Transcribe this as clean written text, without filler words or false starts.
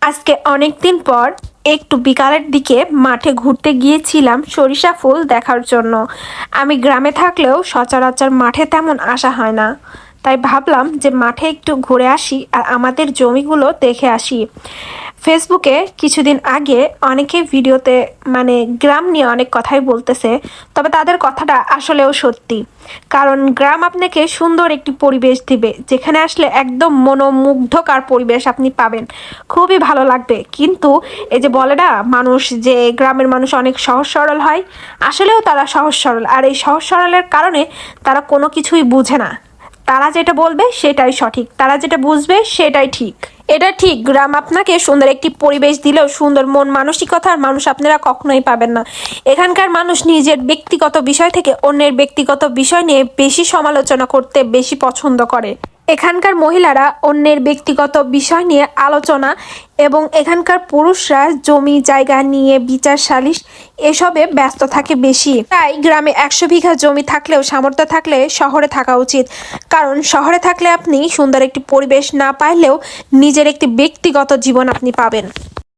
আজকে অনেক দিন পর একটু বিকালের দিকে মাঠে ঘুরতে গিয়েছিলাম সরিষা ফুল দেখার জন্য। আমি গ্রামে থাকলেও সচরাচর মাঠে তেমন আসা হয় না, তাই ভাবলাম যে মাঠে একটু ঘুরে আসি আর আমাদের জমিগুলো দেখে আসি। ফেসবুকে কিছুদিন আগে অনেকে ভিডিওতে গ্রাম নিয়ে অনেক কথাই বলতেছে, তবে তাদের কথাটা আসলেও সত্যি। কারণ গ্রাম আপনাকে সুন্দর একটি পরিবেশ দিবে, যেখানে আসলে একদম মনোমুগ্ধকর পরিবেশ আপনি পাবেন, খুবই ভালো লাগবে। কিন্তু এই যে বলে না মানুষ যে গ্রামের মানুষ অনেক সহজ সরল হয়, আসলেও তারা সহজ সরল, আর এই সহজ সরলের কারণে তারা কোনো কিছুই বুঝে না। তারা যেটা বলবে সেটাই সঠিক, তারা যেটা বুঝবে সেটাই ঠিক। এটা ঠিক, গ্রাম আপনাকে সুন্দর একটি পরিবেশ দিলেও সুন্দর মন মানসিকতার মানুষ আপনারা কখনোই পাবেন না। এখানকার মানুষ নিজের ব্যক্তিগত বিষয় থেকে অন্যের ব্যক্তিগত বিষয় নিয়ে বেশি সমালোচনা করতে বেশি পছন্দ করে। এখানকার মহিলারা অন্যের ব্যক্তিগত বিষয় নিয়ে আলোচনা, এবং এখানকার পুরুষরা জমি জায়গা নিয়ে বিচার সালিশ এসবে ব্যস্ত থাকে বেশি। তাই গ্রামে 100 বিঘা জমি থাকলেও সামর্থ্য থাকলে শহরে থাকা উচিত। কারণ শহরে থাকলে আপনি সুন্দর একটি পরিবেশ না পাইলেও নিজের একটি ব্যক্তিগত জীবন আপনি পাবেন।